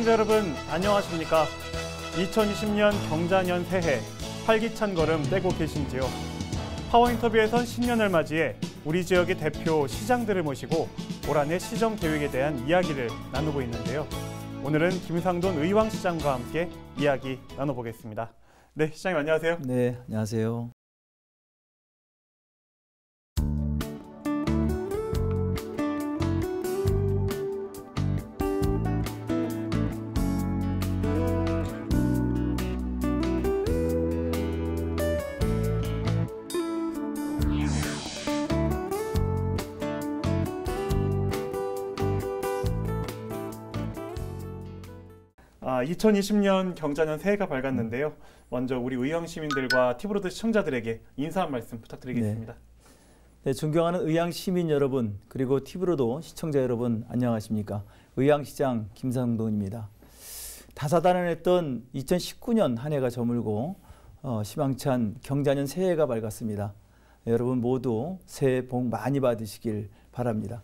시청자 여러분 안녕하십니까? 2020년 경자년 새해 활기찬 걸음 떼고 계신지요? 파워인터뷰에선 신년을 맞이해 우리 지역의 대표 시장들을 모시고 올 한해 시정 계획에 대한 이야기를 나누고 있는데요. 오늘은 김상돈 의왕시장과 함께 이야기 나눠보겠습니다. 네, 시장님 안녕하세요. 네, 안녕하세요. 2020년 경자년 새해가 밝았는데요. 먼저 우리 의왕 시민들과 티브로드 시청자들에게 인사 한 말씀 부탁드리겠습니다. 네, 존경하는 의왕 시민 여러분, 그리고 티브로드 시청자 여러분 안녕하십니까? 의왕시장 김상돈입니다. 다사다난했던 2019년 한 해가 저물고 희망찬 경자년 새해가 밝았습니다. 여러분 모두 새해 복 많이 받으시길 바랍니다.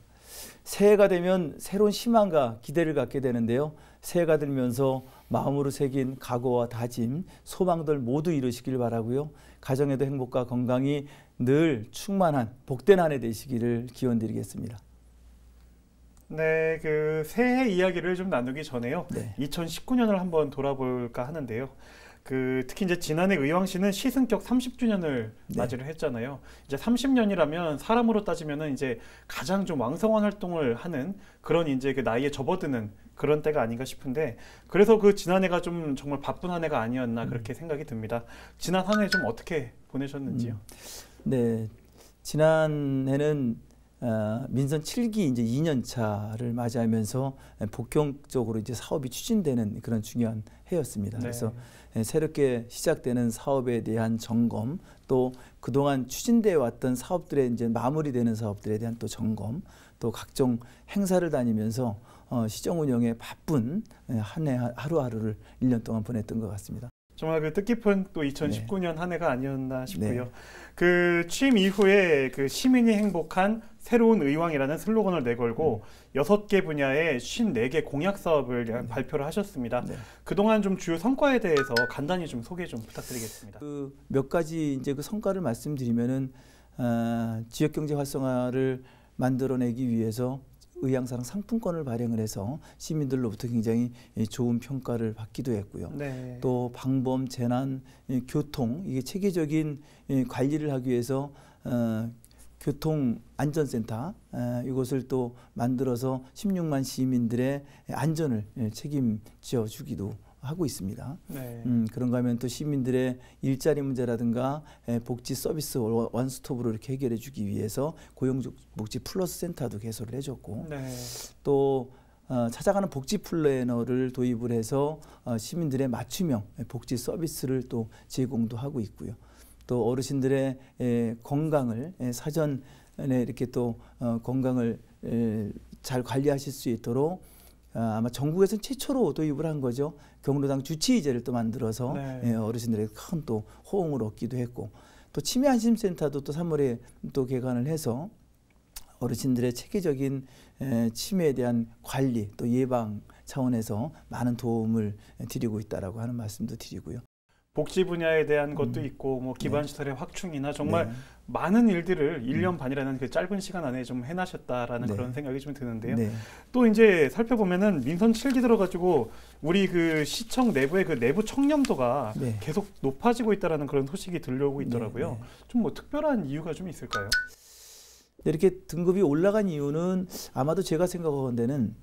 새해가 되면 새로운 희망과 기대를 갖게 되는데요. 새해가 들면서 마음으로 새긴 각오와 다짐, 소망들 모두 이루시길 바라고요. 가정에도 행복과 건강이 늘 충만한 복된 한 해 되시기를 기원드리겠습니다. 네, 그 새해 이야기를 좀 나누기 전에요. 2019년을 한번 돌아볼까 하는데요. 특히 이제 지난해 의왕시는 시승격 30주년을 맞이를 했잖아요. 이제 30년이라면 사람으로 따지면은 이제 가장 좀 왕성한 활동을 하는 그런 이제 그 나이에 접어드는 그런 때가 아닌가 싶은데, 그래서 그 지난해가 좀 정말 바쁜 한 해가 아니었나 그렇게 생각이 듭니다. 지난 한 해 좀 어떻게 보내셨는지요? 네, 지난해는 민선 7기 이제 2년 차를 맞이하면서 본격적으로 이제 사업이 추진되는 그런 중요한 해였습니다. 그래서 새롭게 시작되는 사업에 대한 점검, 또 그동안 추진되어 왔던 사업들에 이제 마무리되는 사업들에 대한 또 점검, 또 각종 행사를 다니면서 시정 운영에 바쁜 한 해 하루하루를 1년 동안 보냈던 것 같습니다. 정말 그 뜻깊은 또 2019년 한 해가 아니었나 싶고요. 그 취임 이후에 그 시민이 행복한 새로운 의왕이라는 슬로건을 내걸고 6개 분야의 54개 공약 사업을 발표를 하셨습니다. 그동안 좀 주요 성과에 대해서 간단히 좀 소개 좀 부탁드리겠습니다. 몇 가지 이제 그 성과를 말씀드리면은 지역 경제 활성화를 만들어내기 위해서 의왕사랑 상품권을 발행을 해서 시민들로부터 굉장히 좋은 평가를 받기도 했고요. 또 방범, 재난, 교통, 이게 체계적인 관리를 하기 위해서 교통안전센터 이것을 또 만들어서 16만 시민들의 안전을 책임져 주기도 하고 있습니다. 그런가 하면 또 시민들의 일자리 문제라든가 복지 서비스 원스톱으로 이렇게 해결해 주기 위해서 고용복지 플러스 센터도 개설을 해줬고, 또 찾아가는 복지 플래너를 도입을 해서 시민들의 맞춤형 복지 서비스를 또 제공도 하고 있고요. 또 어르신들의 건강을 사전에 이렇게 또 건강을 잘 관리하실 수 있도록 아마 전국에서는 최초로 도입을 한 거죠. 경로당 주치의제를 또 만들어서 어르신들에게 큰 또 호응을 얻기도 했고, 또 치매안심센터도 또 3월에 또 개관을 해서 어르신들의 체계적인 치매에 대한 관리 또 예방 차원에서 많은 도움을 드리고 있다라고 하는 말씀도 드리고요. 복지 분야에 대한 것도 있고, 뭐 기반시설의 확충이나 정말 많은 일들을 1년 반이라는 그 짧은 시간 안에 좀 해나셨다라는 그런 생각이 좀 드는데요. 또 이제 살펴보면은 민선 7기 들어가지고 우리 그 시청 내부의 그 내부 청렴도가 계속 높아지고 있다라는 그런 소식이 들려오고 있더라고요. 좀 뭐 특별한 이유가 좀 있을까요? 이렇게 등급이 올라간 이유는 아마도 제가 생각하는 데는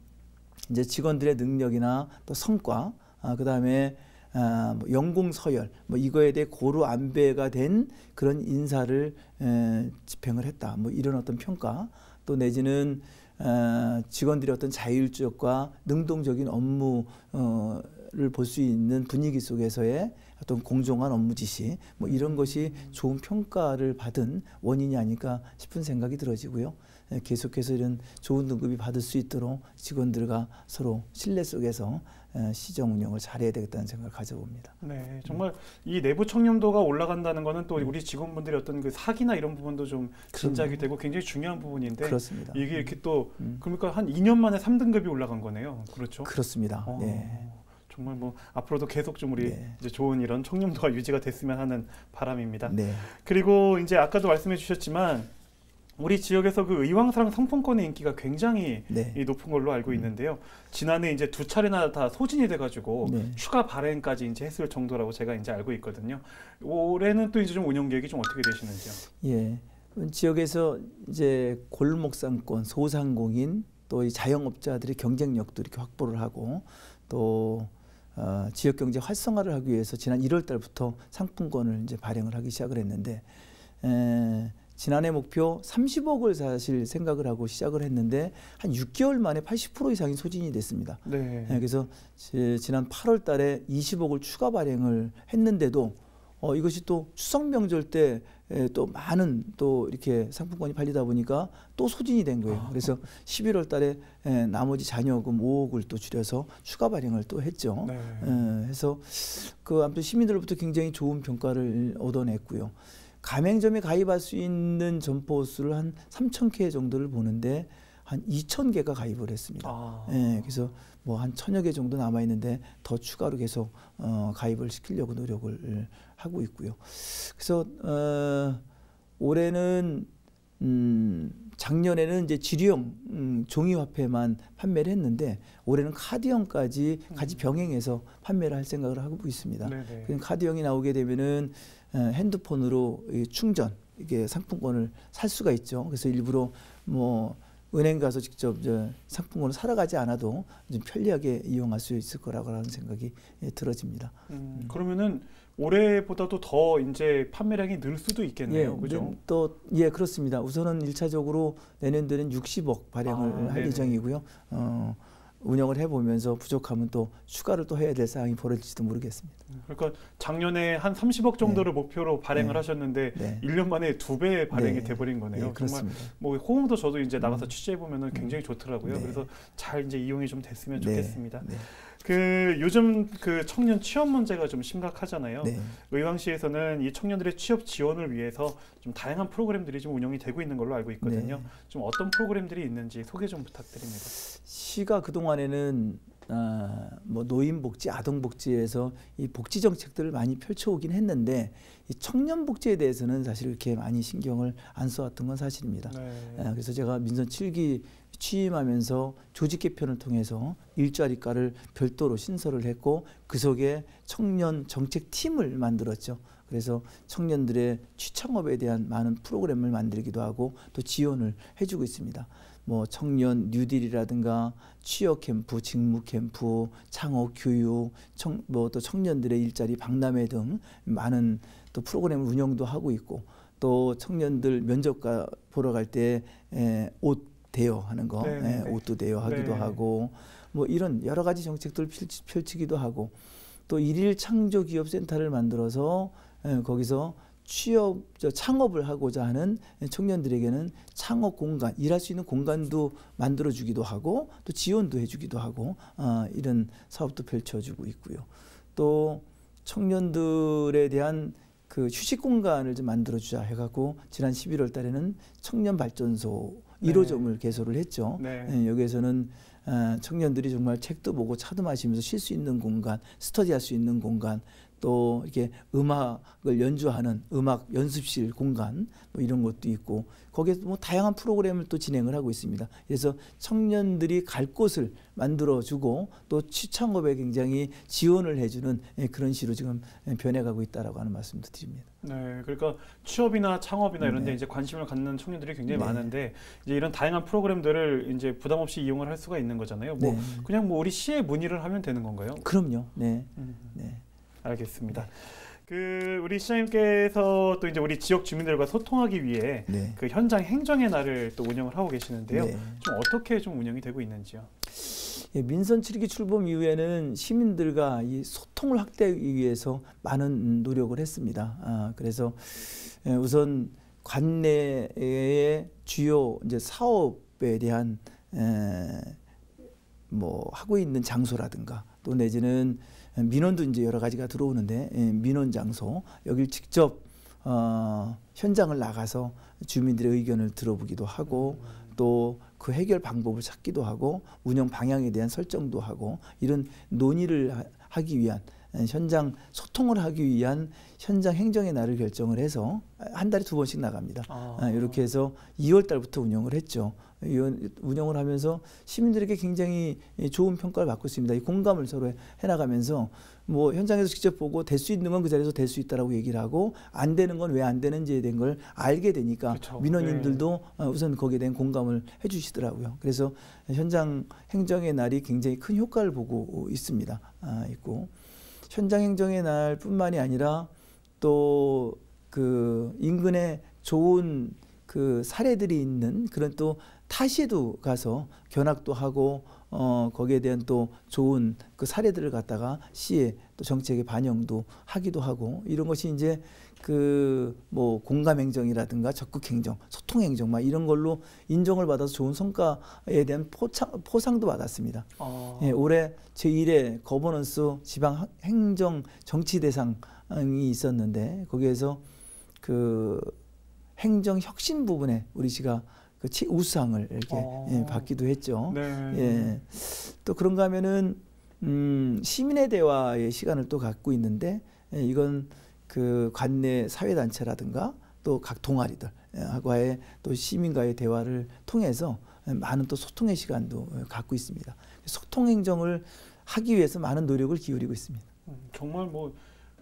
이제 직원들의 능력이나 또 성과, 그다음에 뭐 연공 서열, 뭐 이거에 대해 고루 안배가 된 그런 인사를 집행을 했다. 뭐 이런 어떤 평가, 또 내지는 직원들의 어떤 자율적과 능동적인 업무를 볼 수 있는 분위기 속에서의 어떤 공정한 업무 지시, 뭐 이런 것이 좋은 평가를 받은 원인이 아닐까 싶은 생각이 들어지고요. 계속해서 이런 좋은 등급이 받을 수 있도록 직원들과 서로 신뢰 속에서 시정 운영을 잘해야 되겠다는 생각을 가져봅니다. 네, 정말 이 내부 청렴도가 올라간다는 거는 또 우리 직원분들의 어떤 그 사기나 이런 부분도 좀 진작이 되고 굉장히 중요한 부분인데 그렇습니다. 이게 이렇게 또 그러니까 한 2년 만에 3등급이 올라간 거네요. 그렇죠? 그렇습니다. 네. 정말 뭐 앞으로도 계속 좀 우리 네. 이제 좋은 이런 청렴도가 유지가 됐으면 하는 바람입니다. 네. 그리고 이제 아까도 말씀해 주셨지만 우리 지역에서 그 의왕사랑 상품권의 인기가 굉장히 네. 높은 걸로 알고 있는데요. 지난해 이제 2차례나 다 소진이 돼가지고 네. 추가 발행까지 이제 했을 정도라고 제가 이제 알고 있거든요. 올해는 또 이제 좀 운영 계획이 좀 어떻게 되시는지요? 예, 지역에서 이제 골목상권, 소상공인 또 이 자영업자들의 경쟁력도 이렇게 확보를 하고 또 지역 경제 활성화를 하기 위해서 지난 1월달부터 상품권을 이제 발행을 하기 시작을 했는데. 지난해 목표 30억을 사실 생각을 하고 시작을 했는데 한 6개월 만에 80% 이상이 소진이 됐습니다. 네. 그래서 지난 8월 달에 20억을 추가 발행을 했는데도 이것이 또 추석 명절 때 또 많은 또 이렇게 상품권이 팔리다 보니까 또 소진이 된 거예요. 그래서 11월 달에 나머지 잔여금 5억을 또 줄여서 추가 발행을 또 했죠. 네. 해서 그 아무튼 시민들로부터 굉장히 좋은 평가를 얻어냈고요. 가맹점에 가입할 수 있는 점포 수를 한 3,000개 정도를 보는데 한 2,000개가 가입을 했습니다. 그래서 뭐 한 1,000여 개 정도 남아 있는데 더 추가로 계속 가입을 시키려고 노력을 하고 있고요. 그래서 올해는 작년에는 이제 지류형 종이화폐만 판매를 했는데 올해는 카드형까지 같이 병행해서 판매를 할 생각을 하고 있습니다. 카드형이 나오게 되면은 핸드폰으로 충전 이게 상품권을 살 수가 있죠. 그래서 일부러 뭐 은행 가서 직접 상품권을 사러 가지 않아도 좀 편리하게 이용할 수 있을 거라고 하는 생각이 들어집니다. 그러면은 올해보다도 더 이제 판매량이 늘 수도 있겠네요. 그죠? 또 그렇습니다. 우선은 1차적으로 내년도에는 60억 발행을 할 예정이고요. 운영을 해보면서 부족하면 또 추가를 또 해야 될 사항이 벌어질지도 모르겠습니다. 그러니까 작년에 한 30억 정도를 목표로 발행을 하셨는데 1년 만에 2배 발행이 돼버린 거네요. 정말 뭐 호응도 저도 이제 나가서 취재해보면 굉장히 좋더라고요. 그래서 잘 이제 이용이 좀 됐으면 좋겠습니다. 그 요즘 그 청년 취업 문제가 좀 심각하잖아요. 의왕시에서는 이 청년들의 취업 지원을 위해서 좀 다양한 프로그램들이 좀 운영이 되고 있는 걸로 알고 있거든요. 좀 어떤 프로그램들이 있는지 소개 좀 부탁드립니다. 시가 그동안에는 뭐 노인복지, 아동복지에서 이 복지 정책들을 많이 펼쳐오긴 했는데 이 청년 복지에 대해서는 사실 이렇게 많이 신경을 안 써왔던 건 사실입니다. 그래서 제가 민선 7기 취임하면서 조직 개편을 통해서 일자리과를 별도로 신설을 했고 그 속에 청년 정책팀을 만들었죠. 그래서 청년들의 취창업에 대한 많은 프로그램을 만들기도 하고 또 지원을 해주고 있습니다. 뭐 청년 뉴딜이라든가 취업 캠프, 직무 캠프, 창업 교육, 뭐 또 청년들의 일자리 박람회 등 많은 또 프로그램을 운영도 하고 있고 또 청년들 면접가 보러 갈 때 옷 대여하는 거, 옷도 대여하기도 하고 뭐 이런 여러 가지 정책들을 펼치기도 하고 또 일일 창조기업센터를 만들어서 거기서 창업을 하고자 하는 청년들에게는 창업 공간, 일할 수 있는 공간도 만들어주기도 하고 또 지원도 해주기도 하고 이런 사업도 펼쳐주고 있고요. 또 청년들에 대한 그 휴식 공간을 좀 만들어주자 해갖고 지난 11월 달에는 청년발전소 1호점을 개소를 했죠. 여기에서는 청년들이 정말 책도 보고 차도 마시면서 쉴 수 있는 공간, 스터디할 수 있는 공간, 또 이렇게 음악을 연주하는 음악 연습실 공간 뭐 이런 것도 있고 거기에서 뭐 다양한 프로그램을 또 진행을 하고 있습니다. 그래서 청년들이 갈 곳을 만들어주고 또 취창업에 굉장히 지원을 해주는 그런 식으로 지금 변해가고 있다라고 하는 말씀도 드립니다. 네, 그러니까 취업이나 창업이나 이런 데 이제 관심을 갖는 청년들이 굉장히 많은데 이제 이런 다양한 프로그램들을 이제 부담 없이 이용을 할 수가 있는 거잖아요. 뭐 그냥 뭐 우리 시에 문의를 하면 되는 건가요? 그럼요. 알겠습니다. 그 우리 시장님께서 또 이제 우리 지역 주민들과 소통하기 위해 그 현장 행정의 날을 또 운영을 하고 계시는데요. 좀 어떻게 좀 운영이 되고 있는지요? 민선 7기 출범 이후에는 시민들과 이 소통을 확대하기 위해서 많은 노력을 했습니다. 그래서 우선 관내의 주요 이제 사업에 대한 뭐 하고 있는 장소라든가 또 내지는 민원도 이제 여러 가지가 들어오는데 민원 장소 여기를 직접 현장을 나가서 주민들의 의견을 들어보기도 하고 또 그 해결 방법을 찾기도 하고 운영 방향에 대한 설정도 하고 이런 논의를 하기 위한 현장 소통을 하기 위한 현장 행정의 날을 결정을 해서 한 달에 2번씩 나갑니다. 이렇게 해서 2월 달부터 운영을 했죠. 운영을 하면서 시민들에게 굉장히 좋은 평가를 받고 있습니다. 이 공감을 서로 해나가면서 뭐 현장에서 직접 보고 될 수 있는 건 그 자리에서 될 수 있다라고 얘기를 하고 안 되는 건 왜 안 되는지에 대한 걸 알게 되니까 그렇죠. 민원인들도 우선 거기에 대한 공감을 해주시더라고요. 그래서 현장 행정의 날이 굉장히 큰 효과를 보고 있습니다. 있고 현장 행정의 날뿐만이 아니라 또 그 인근에 좋은 그 사례들이 있는 그런 또 타시에도 가서 견학도 하고 거기에 대한 또 좋은 그 사례들을 갖다가 시에 또 정책에 반영도 하기도 하고 이런 것이 이제 그 뭐 공감 행정이라든가 적극 행정, 소통 행정 막 이런 걸로 인정을 받아서 좋은 성과에 대한 포상도 받았습니다. 예, 올해 제1회 거버넌스 지방 행정 정치 대상이 있었는데 거기에서 그 행정 혁신 부분에 우리 시가 그 우수상을 이렇게 받기도 했죠. 네. 예. 또 그런가 하면은 시민의 대화의 시간을 또 갖고 있는데 이건 그 관내 사회단체라든가 또 각 동아리들 하고의 또 시민과의 대화를 통해서 많은 또 소통의 시간도 갖고 있습니다. 소통 행정을 하기 위해서 많은 노력을 기울이고 있습니다. 정말 뭐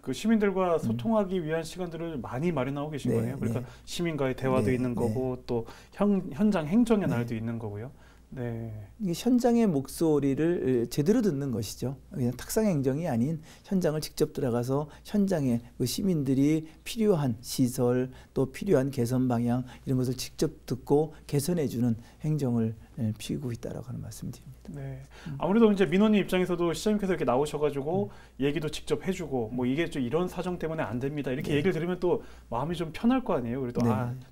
그 시민들과 소통하기 위한 시간들을 많이 마련하고 계신 네, 거네요. 그러니까 네. 시민과의 대화도 네, 있는 거고 또 현장 행정의 날도 있는 거고요. 네. 이게 현장의 목소리를 제대로 듣는 것이죠. 그냥 탁상 행정이 아닌 현장을 직접 들어가서 현장에 그 시민들이 필요한 시설 또 필요한 개선 방향 이런 것을 직접 듣고 개선해주는 행정을 피우고 있다라고 하는 말씀드립니다. 네. 아무래도 이제 민원인 입장에서도 시장님께서 이렇게 나오셔가지고 얘기도 직접 해주고 뭐 이게 좀 이런 사정 때문에 안 됩니다. 이렇게 얘기를 들으면 또 마음이 좀 편할 거 아니에요. 그래도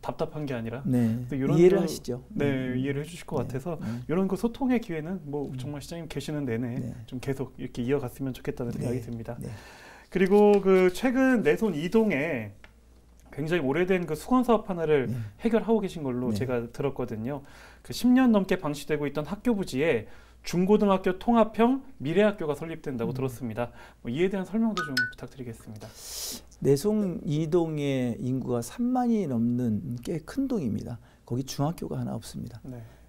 답답한 게 아니라 이런 이해를 하시죠. 네, 이해를 해주실 것 같아서 이런 그 소통의 기회는 뭐 정말 시장님 계시는 내내 좀 계속 이렇게 이어갔으면 좋겠다는 생각이 듭니다. 그리고 그 최근 내손 이동에 굉장히 오래된 그 수건 사업 하나를 해결하고 계신 걸로 제가 들었거든요. 그 10년 넘게 방치되고 있던 학교 부지에 중고등학교 통합형 미래학교가 설립된다고 들었습니다. 뭐 이에 대한 설명도 좀 부탁드리겠습니다. 내송 이동의 인구가 3만이 넘는 꽤 큰 동입니다. 거기 중학교가 하나 없습니다.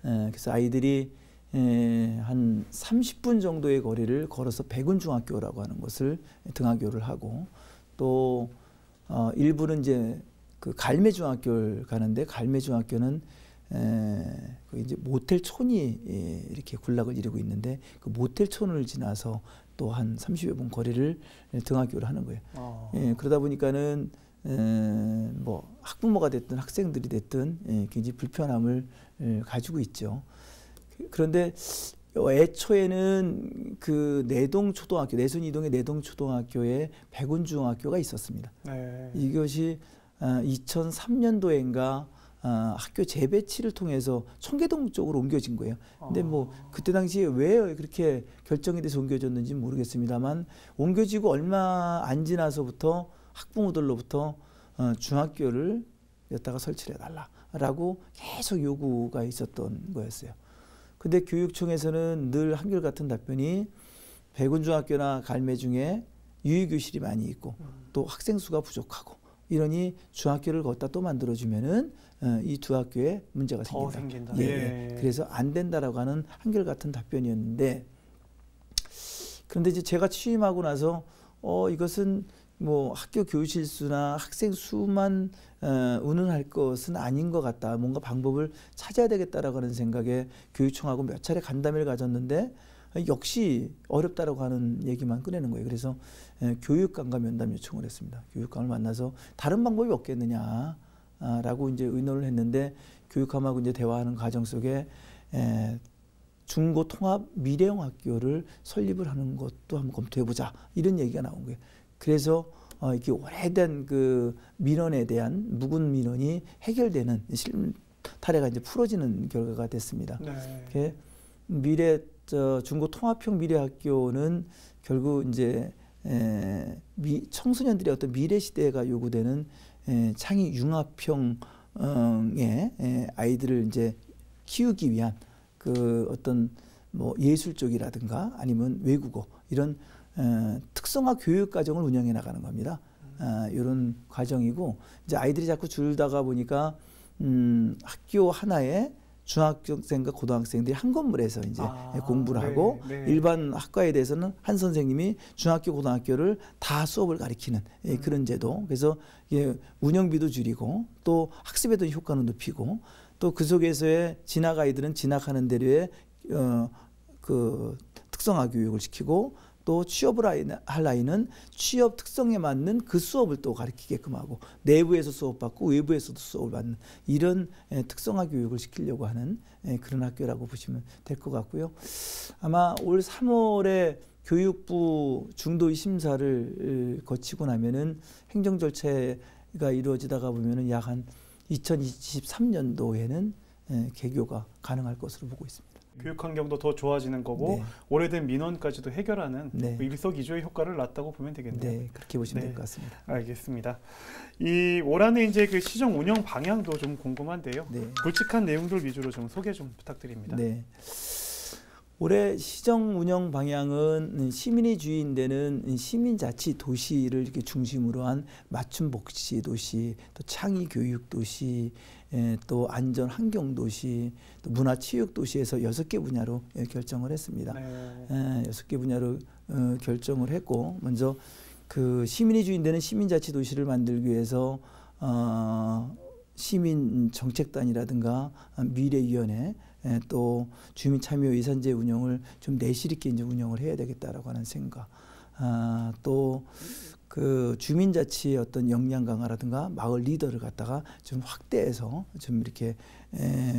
그래서 아이들이 한 30분 정도의 거리를 걸어서 백운중학교라고 하는 것을 등하교를 하고 또 일부는 이제 그 갈매중학교를 가는데 갈매중학교는 그 이제 모텔촌이 이렇게 군락을 이루고 있는데 그 모텔촌을 지나서 또 한 30여 분 거리를 등하교를 하는 거예요. 그러다 보니까는 뭐 학부모가 됐든 학생들이 됐든 굉장히 불편함을 가지고 있죠. 그런데 애초에는 그 내동초등학교, 내손 이동의 내동초등학교에 백운중학교가 있었습니다. 이것이 2003년도인가 학교 재배치를 통해서 청계동 쪽으로 옮겨진 거예요. 근데 뭐 그때 당시에 왜 그렇게 결정이 돼서 옮겨졌는지 모르겠습니다만 옮겨지고 얼마 안 지나서부터 학부모들로부터 중학교를 여기다가 설치를 해달라라고 계속 요구가 있었던 거였어요. 근데 교육청에서는 늘 한결같은 답변이 백운중학교나 갈매중에 유희교실이 많이 있고 또 학생 수가 부족하고 이러니 중학교를 거기다 또 만들어주면은 이 두 학교에 문제가 생긴다. 더 생긴다. 그래서 안 된다라고 하는 한결같은 답변이었는데 그런데 이제 제가 취임하고 나서 이것은 뭐 학교 교실 수나 학생 수만 운운할 것은 아닌 것 같다. 뭔가 방법을 찾아야 되겠다라고 하는 생각에 교육청하고 몇 차례 간담회를 가졌는데 역시 어렵다라고 하는 얘기만 꺼내는 거예요. 그래서 교육감과 면담 요청을 했습니다. 교육감을 만나서 다른 방법이 없겠느냐라고 이제 의논을 했는데 교육감하고 이제 대화하는 과정 속에 중고 통합 미래형 학교를 설립을 하는 것도 한번 검토해보자 이런 얘기가 나온 거예요. 그래서 이렇게 오래된 그 민원에 대한 묵은 민원이 해결되는 실타래가 이제 풀어지는 결과가 됐습니다. 미래 중고 통합형 미래학교는 결국 이제 청소년들의 어떤 미래 시대가 요구되는 창의 융합형의 아이들을 이제 키우기 위한 그 어떤 뭐 예술 쪽이라든가 아니면 외국어 이런 특성화 교육 과정을 운영해 나가는 겁니다. 이런 과정이고 이제 아이들이 자꾸 줄다가 보니까 학교 하나에 중학생과 고등학생들이 한 건물에서 이제 공부를 하고 일반 학과에 대해서는 한 선생님이 중학교 고등학교를 다 수업을 가리키는 그런 제도. 그래서 운영비도 줄이고 또 학습에 대한 효과는 높이고 또 그 속에서의 진학 아이들은 진학하는 대로의 그 특성화 교육을 시키고 또 취업을 할 아이는 취업 특성에 맞는 그 수업을 또 가르치게끔 하고 내부에서 수업받고 외부에서도 수업을 받는 이런 특성화 교육을 시키려고 하는 그런 학교라고 보시면 될 것 같고요. 아마 올 3월에 교육부 중도의 심사를 거치고 나면은 행정 절차가 이루어지다가 보면은 약 한 2023년도에는 개교가 가능할 것으로 보고 있습니다. 교육 환경도 더 좋아지는 거고 오래된 민원까지도 해결하는 일석이조의 효과를 낳았다고 보면 되겠네요. 네, 그렇게 보시면 될 것 같습니다. 알겠습니다. 이 올 한해 이제 그 시정 운영 방향도 좀 궁금한데요. 굵직한 내용들 위주로 좀 소개 좀 부탁드립니다. 네. 올해 시정 운영 방향은 시민이 주인되는 시민자치 도시를 이렇게 중심으로 한 맞춤 복지 도시, 또 창의 교육 도시, 또 안전 환경 도시, 또 문화 체육 도시에서 6개 분야로 결정을 했습니다. 6개 분야로 결정을 했고 먼저 그 시민이 주인되는 시민자치 도시를 만들기 위해서 시민 정책단이라든가 미래위원회 또 주민참여 예산제 운영을 좀 내실 있게 이제 운영을 해야 되겠다라고 하는 생각. 또 그 주민자치의 어떤 역량 강화라든가 마을 리더를 갖다가 좀 확대해서 좀 이렇게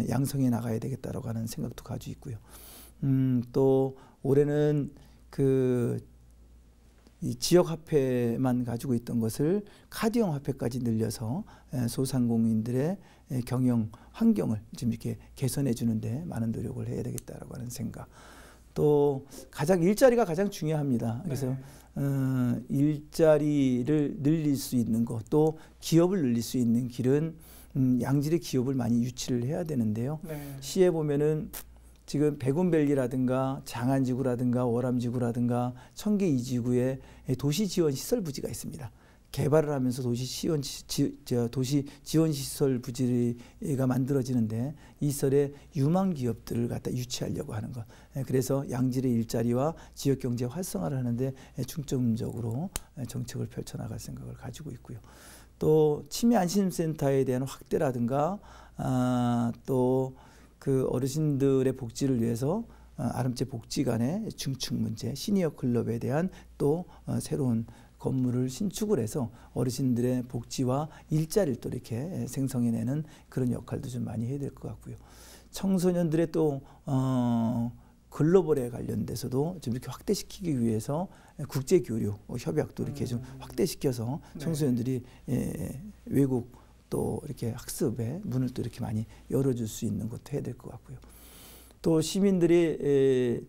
양성해 나가야 되겠다라고 하는 생각도 가지고 있고요. 또 올해는 그 이 지역 화폐만 가지고 있던 것을 카드형 화폐까지 늘려서 소상공인들의 경영 환경을 좀 이렇게 개선해 주는데 많은 노력을 해야 되겠다라고 하는 생각. 또 일자리가 가장 중요합니다. 그래서 일자리를 늘릴 수 있는 것, 또 기업을 늘릴 수 있는 길은 양질의 기업을 많이 유치를 해야 되는데요. 시에 보면은 지금 백운밸리라든가 장안지구라든가 월암지구라든가 청계 2지구에 도시 지원 시설 부지가 있습니다. 개발을 하면서 도시 지원 시설 부지가 만들어지는데 이 시설에 유망 기업들을 갖다 유치하려고 하는 것. 그래서 양질의 일자리와 지역 경제 활성화를 하는데 중점적으로 정책을 펼쳐나갈 생각을 가지고 있고요. 또 치매 안심센터에 대한 확대라든가 또 그 어르신들의 복지를 위해서 아름제 복지관의 중축 문제, 시니어 클럽에 대한 또 새로운 건물을 신축을 해서 어르신들의 복지와 일자리를 또 이렇게 생성해내는 그런 역할도 좀 많이 해야 될 것 같고요. 청소년들의 또 글로벌에 관련돼서도 좀 이렇게 확대시키기 위해서 국제 교류 협약도 이렇게 좀 확대시켜서 청소년들이 외국 또 이렇게 학습의 문을 또 이렇게 많이 열어줄 수 있는 것도 해야 될 것 같고요. 또 시민들이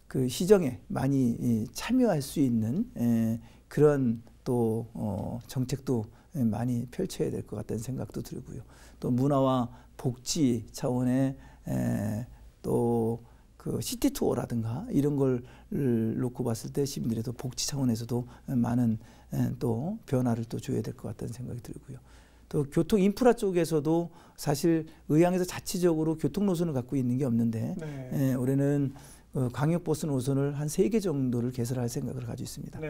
그 시정에 많이 참여할 수 있는 그런 또 정책도 많이 펼쳐야 될 것 같다는 생각도 들고요. 또 문화와 복지 차원의 또 그 시티 투어라든가 이런 걸 놓고 봤을 때 시민들의 또 복지 차원에서도 많은 또 변화를 또 줘야 될 것 같다는 생각이 들고요. 또 교통 인프라 쪽에서도 사실 의향에서 자치적으로 교통 노선을 갖고 있는 게 없는데 올해는 광역버스 노선을 한 3개 정도를 개설할 생각을 가지고 있습니다.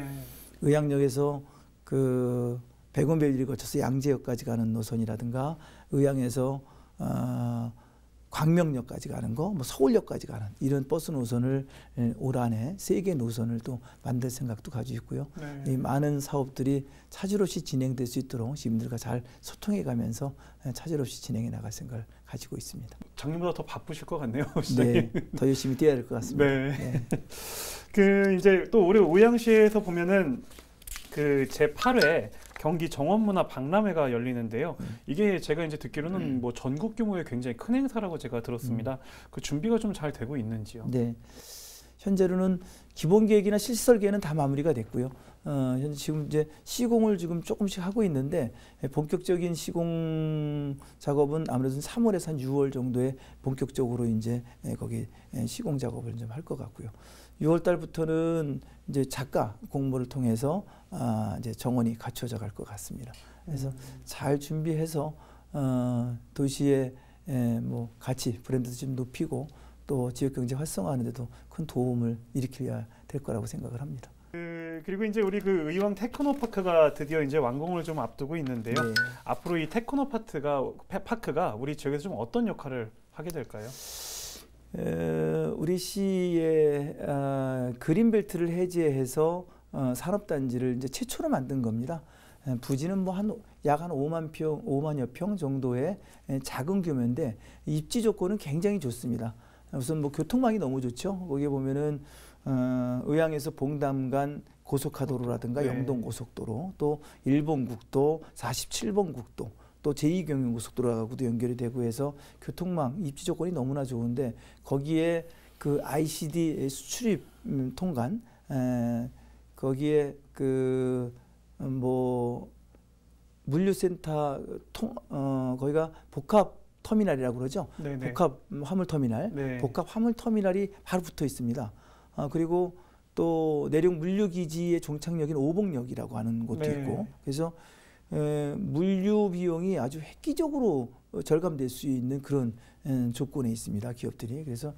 의향역에서 그 백운밸리를 거쳐서 양재역까지 가는 노선이라든가 의향에서 광명역까지 가는 거, 뭐 서울역까지 가는 이런 버스 노선을 올 한해 3개 노선을 또 만들 생각도 가지고 있고요. 이 많은 사업들이 차질 없이 진행될 수 있도록 시민들과 잘 소통해 가면서 차질 없이 진행해 나갈 생각을 가지고 있습니다. 작년보다 더 바쁘실 것 같네요. 네, 더 열심히 뛰어야 될 것 같습니다. 그 이제 또 올해 의향시에서 보면은 그 제8회 경기 정원문화 박람회가 열리는데요. 이게 제가 이제 듣기로는 뭐 전국 규모의 굉장히 큰 행사라고 제가 들었습니다. 그 준비가 좀 잘 되고 있는지요? 네. 현재로는 기본 계획이나 실시설 계획은 다 마무리가 됐고요. 현재 지금 이제 시공을 지금 조금씩 하고 있는데 본격적인 시공 작업은 아무래도 3월에서 한 6월 정도에 본격적으로 이제 거기 시공 작업을 좀 할 것 같고요. 6월 달부터는 이제 작가 공모를 통해서 이제 정원이 갖춰져 갈 것 같습니다. 그래서 잘 준비해서 도시의 뭐 가치, 브랜드도 좀 높이고 또 지역 경제 활성화하는 데도 큰 도움을 일으켜야 될 거라고 생각을 합니다. 그리고 이제 우리 그 의왕테크노파크가 드디어 이제 완공을 좀 앞두고 있는데요. 네. 앞으로 이 테크노파크가 우리 지역에서 좀 어떤 역할을 하게 될까요? 우리 시의 그린벨트를 해제해서 산업단지를 이제 최초로 만든 겁니다. 부지는 뭐 약 한 5만여 평 정도의 작은 규모인데 입지 조건은 굉장히 좋습니다. 우선 뭐 교통망이 너무 좋죠. 거기에 보면은 의왕에서 봉담 간 고속화도로라든가 네. 영동고속도로, 또 일본국도, 47번 국도, 또 제2경인고속도로하고도 연결이 되고 해서 교통망 입지 조건이 너무나 좋은데 거기에 그 ICD 수출입 통관, 거기에 그 뭐 물류센터 거기가 복합 터미널이라고 그러죠. 네네. 복합 화물터미널, 네. 복합 화물터미널이 바로 붙어 있습니다. 그리고 또 내륙 물류기지의 종착역인 오봉역이라고 하는 곳도 네. 있고, 그래서 물류 비용이 아주 획기적으로 절감될 수 있는 그런 조건에 있습니다. 기업들이. 그래서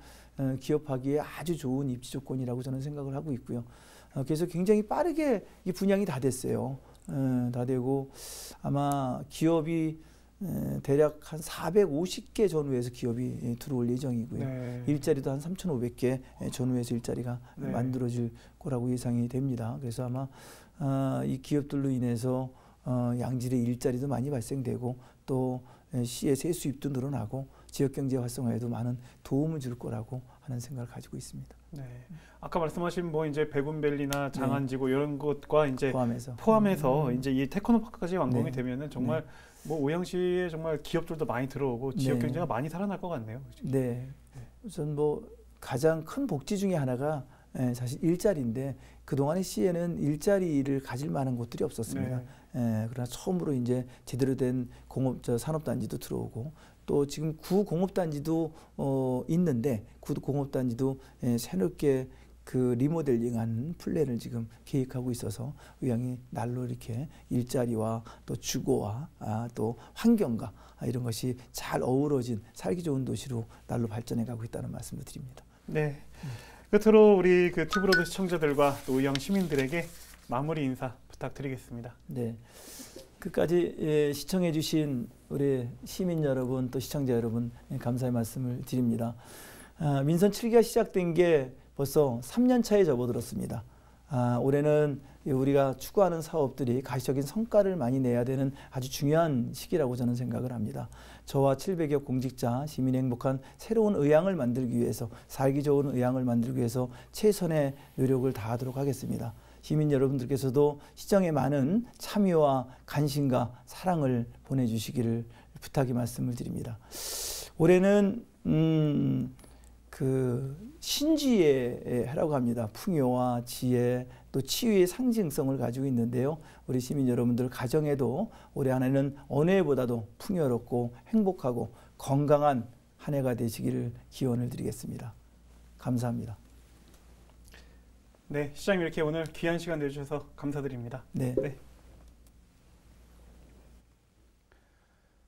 기업하기에 아주 좋은 입지 조건이라고 저는 생각을 하고 있고요. 그래서 굉장히 빠르게 이 분양이 다 됐어요. 다 되고 아마 기업이 대략 한 450개 전후에서 기업이 들어올 예정이고요. 네. 일자리도 한 3,500개 전후에서 일자리가 네. 만들어질 거라고 예상이 됩니다. 그래서 아마 이 기업들로 인해서 양질의 일자리도 많이 발생되고 또 시의 세수입도 늘어나고 지역경제 활성화에도 많은 도움을 줄 거라고 하는 생각을 가지고 있습니다. 네. 아까 말씀하신 뭐 이제 배분밸리나 장안지구 네. 이런 것과 이제 포함해서 이제 이 테크노파크까지 완공이 네. 되면은 정말 네. 뭐 오양시에 정말 기업들도 많이 들어오고 지역 네. 경제가 많이 살아날 것 같네요. 네. 우선 뭐 가장 큰 복지 중에 하나가 사실 일자리인데 그동안의 시에는 일자리를 가질 만한 곳들이 없었습니다. 네. 그러나 처음으로 이제 제대로 된 산업단지도 들어오고 또 지금 구공업단지도 있는데 구공업단지도 새롭게 그 리모델링한 플랜을 지금 계획하고 있어서 의왕이 날로 이렇게 일자리와 또 주거와 또 환경과 이런 것이 잘 어우러진 살기 좋은 도시로 날로 발전해 가고 있다는 말씀을 드립니다. 네. 끝으로 우리 그 티브로드 시청자들과 또 의왕 시민들에게 마무리 인사 부탁드리겠습니다. 네. 끝까지 시청해 주신 우리 시민 여러분 또 시청자 여러분 감사의 말씀을 드립니다. 민선 7기가 시작된 게 벌써 3년 차에 접어들었습니다. 올해는 우리가 추구하는 사업들이 가시적인 성과를 많이 내야 되는 아주 중요한 시기라고 저는 생각을 합니다. 저와 700여 공직자, 시민의 행복한 새로운 의왕을 만들기 위해서, 살기 좋은 의왕을 만들기 위해서 최선의 노력을 다하도록 하겠습니다. 시민 여러분들께서도 시정에 많은 참여와 관심과 사랑을 보내주시기를 부탁의 말씀을 드립니다. 올해는 그 신지의 해라고 합니다. 풍요와 지혜 또 치유의 상징성을 가지고 있는데요. 우리 시민 여러분들 가정에도 올해 한 해는 어느 해보다도 풍요롭고 행복하고 건강한 한 해가 되시기를 기원을 드리겠습니다. 감사합니다. 네, 시장님 이렇게 오늘 귀한 시간 내주셔서 감사드립니다. 네. 네.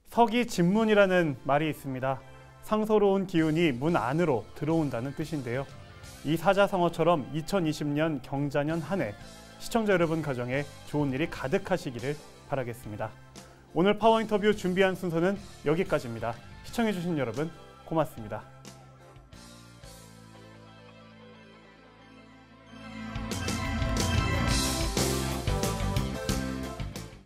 서기진문이라는 말이 있습니다. 상서로운 기운이 문 안으로 들어온다는 뜻인데요. 이 사자성어처럼 2020년 경자년 한 해 시청자 여러분 가정에 좋은 일이 가득하시기를 바라겠습니다. 오늘 파워인터뷰 준비한 순서는 여기까지입니다. 시청해주신 여러분 고맙습니다.